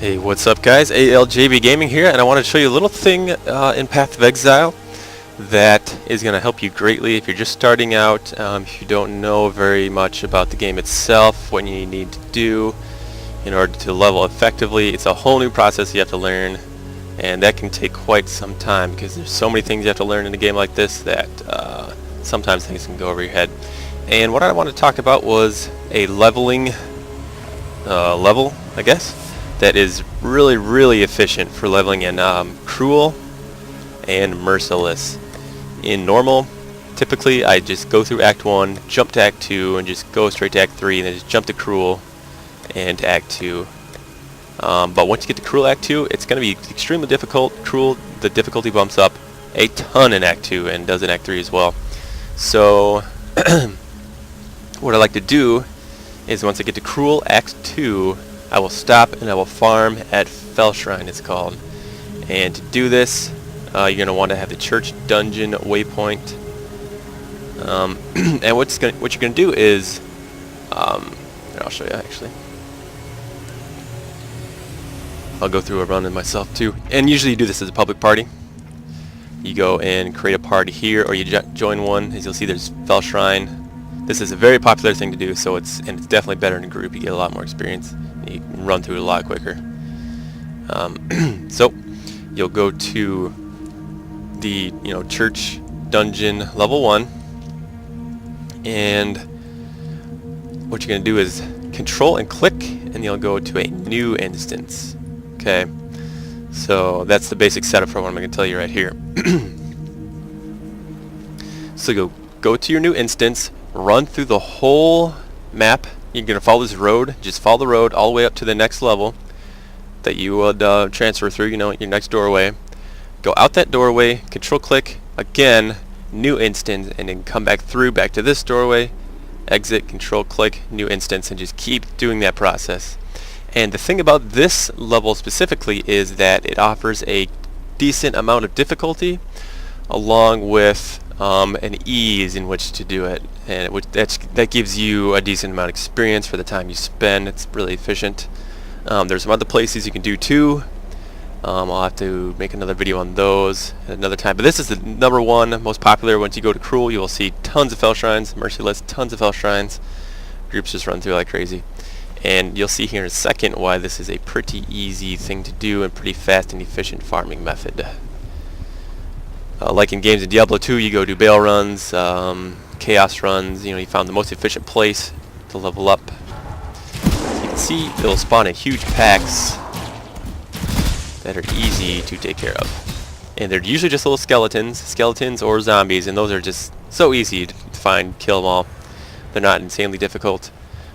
Hey, what's up guys? ALJB Gaming here, and I want to show you a little thing in Path of Exile that is going to help you greatly if you're just starting out, if you don't know very much about the game itself, what you need to do in order to level effectively. It's a whole new process you have to learn, and that can take quite some time because there's so many things you have to learn in a game like this that sometimes things can go over your head. And what I wanted to talk about was a leveling level, I guess, that is really efficient for leveling in Cruel and Merciless. In Normal, typically I just go through Act 1, jump to Act 2, and just go straight to Act 3, and then just jump to Cruel and to Act 2. But once you get to Cruel Act 2, it's going to be extremely difficult. Cruel, the difficulty bumps up a ton in Act 2 and does in Act 3 as well. So what I like to do is once I get to Cruel Act 2, I will stop and I will farm at Fellshrine, it's called. And to do this, you're going to want to have the church dungeon waypoint. And what you're going to do is, I'll show you actually. I'll go through a run in myself too. And usually you do this as a public party. You go and create a party here, or you join one. As you'll see, there's Fellshrine. This is a very popular thing to do, so it's definitely better in a group. You get a lot more experience. You can run through it a lot quicker. So you'll go to the church dungeon level 1, and what you're going to do is control and click, and you'll go to a new instance. Okay, so that's the basic setup for what I'm going to tell you right here. So you'll go to your new instance, run through the whole map. You're going to follow this road, just follow the road all the way up to the next level that you would transfer through, your next doorway. Go out that doorway, control click, again, new instance, and then come back through, back to this doorway, exit, control click, new instance, and just keep doing that process. And the thing about this level specifically is that it offers a decent amount of difficulty along with an ease in which to do it, and that gives you a decent amount of experience for the time you spend. It's really efficient. There's some other places you can do too. I'll have to make another video on those at another time, but this is the number one most popular. Once you go to Cruel, you will see tons of Fellshrines. Merciless, tons of Fellshrines. Groups just run through like crazy, and you'll see here in a second why this is a pretty easy thing to do and pretty fast and efficient farming method. Like in games in Diablo 2, you go do Baal runs, Chaos runs. You found the most efficient place to level up. As you can see, it'll spawn in huge packs that are easy to take care of. And they're usually just little skeletons or zombies, and those are just so easy to find, kill them all. They're not insanely difficult.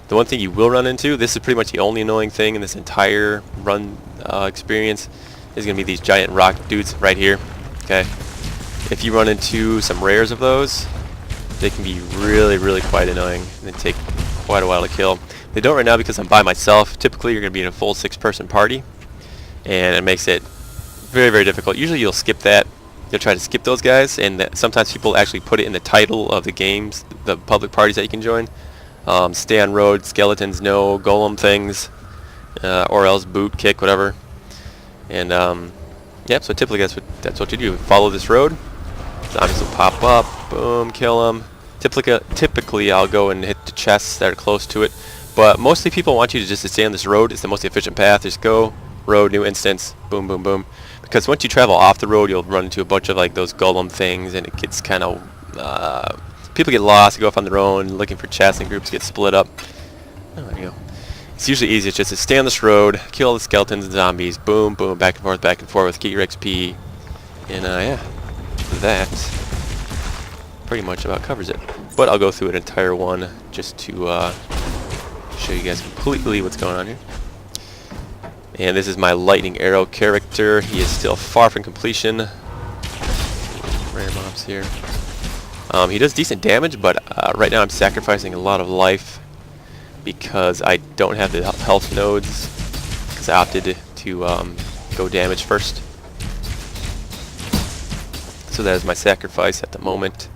The one thing you will run into, this is pretty much the only annoying thing in this entire run experience, is going to be these giant rock dudes right here. Okay. If you run into some rares of those, they can be really quite annoying, and they take quite a while to kill. They don't right now because I'm by myself. Typically you're going to be in a full 6-person party, and it makes it very difficult. Usually you'll skip that. You'll try to skip those guys, and sometimes people actually put it in the title of the games, the public parties that you can join. Stay on road, skeletons no, golem things, or else boot, kick, whatever. And yep, so typically that's what you do. Follow this road. Zombies will pop up, boom, kill them. Typically I'll go and hit the chests that are close to it, but mostly people want you to just stay on this road. It's the most efficient path. Just go, road, new instance, boom, because once you travel off the road, you'll run into a bunch of like those golem things, and it gets kind of people get lost, go off on their own looking for chests, and groups get split up. Oh, there you go. It's usually easiest just to stay on this road, kill the skeletons and zombies, boom, back and forth, get your XP, and yeah, that pretty much about covers it. But I'll go through an entire one just to show you guys completely what's going on here. And this is my lightning arrow character. He is still far from completion. Rare mobs here. He does decent damage, but right now I'm sacrificing a lot of life because I don't have the health nodes, because I opted to go damage first. So that is my sacrifice at the moment.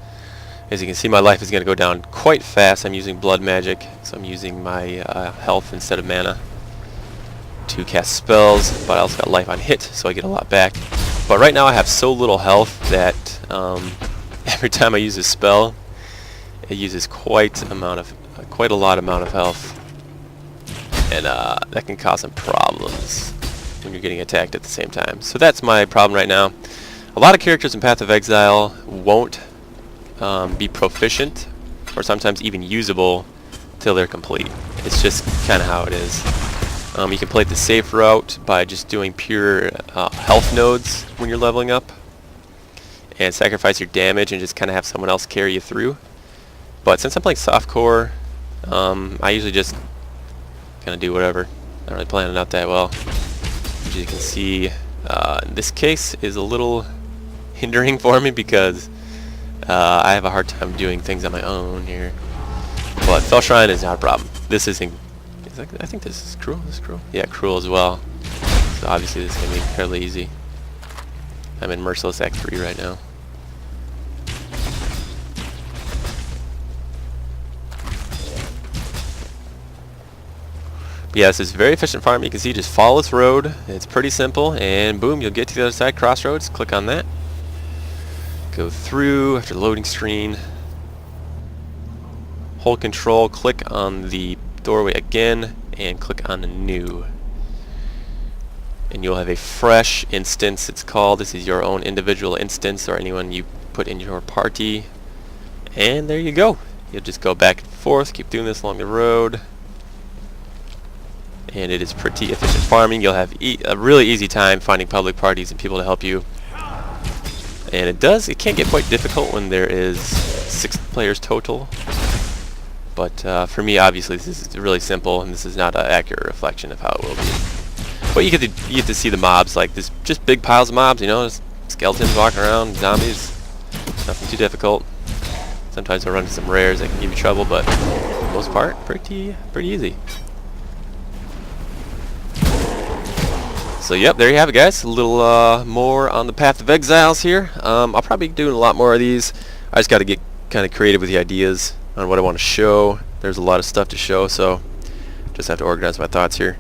As you can see, my life is going to go down quite fast. I'm using blood magic, so I'm using my health instead of mana to cast spells, but I also got life on hit, so I get a lot back. But right now I have so little health that every time I use a spell, it uses quite a lot of health, and that can cause some problems when you're getting attacked at the same time. So that's my problem right now. A lot of characters in Path of Exile won't be proficient, or sometimes even usable, till they're complete. It's just kind of how it is. You can play the safe route by just doing pure health nodes when you're leveling up, and sacrifice your damage and just kind of have someone else carry you through. But since I'm playing softcore, I usually just kind of do whatever. Not really planning out that well. As you can see, in this case is a little hindering for me because I have a hard time doing things on my own here. But Fellshrine is not a problem. This isn't. I think this is cruel. This is cruel. Yeah, cruel as well. So obviously this is gonna be fairly easy. I'm in Merciless Act 3 right now. But yeah, this is very efficient farm. You can see, just follow this road. It's pretty simple, and boom, you'll get to the other side. Crossroads. Click on that. Go through after the loading screen. Hold Control, click on the doorway again, and click on New. And you'll have a fresh instance, it's called. This is your own individual instance, or anyone you put in your party. And there you go. You'll just go back and forth, keep doing this along the road. And it is pretty efficient farming. You'll have a really easy time finding public parties and people to help you. And it can get quite difficult when there is 6 players total. But for me, obviously, this is really simple, and this is not an accurate reflection of how it will be. But you get to see the mobs, like this, just big piles of mobs, you know, just skeletons walking around, zombies. Nothing too difficult. Sometimes I run into some rares that can give you trouble, but for the most part, pretty easy. So yep, there you have it, guys. A little more on the Path of Exiles here. I'll probably be doing a lot more of these. I just got to get kind of creative with the ideas on what I want to show. There's a lot of stuff to show, so just have to organize my thoughts here.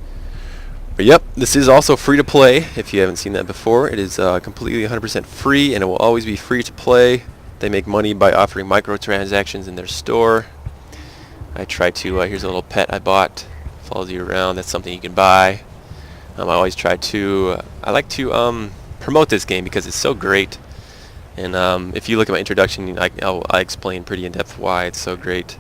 But yep, this is also free to play. If you haven't seen that before, it is completely 100% free, and it will always be free to play. They make money by offering microtransactions in their store. I try to, here's a little pet I bought, follows you around. That's something you can buy. I always try to, I like to promote this game because it's so great. And if you look at my introduction, I explain pretty in depth why it's so great.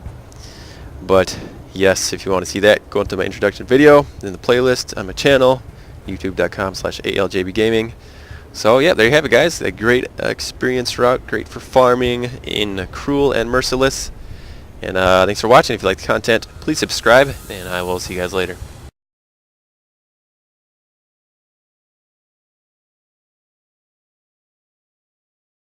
But yes, if you want to see that, go into my introduction video in the playlist on my channel, youtube.com/aljbgaming. So yeah, there you have it, guys. A great experience route, great for farming in Cruel and Merciless. And thanks for watching. If you like the content, please subscribe, and I will see you guys later.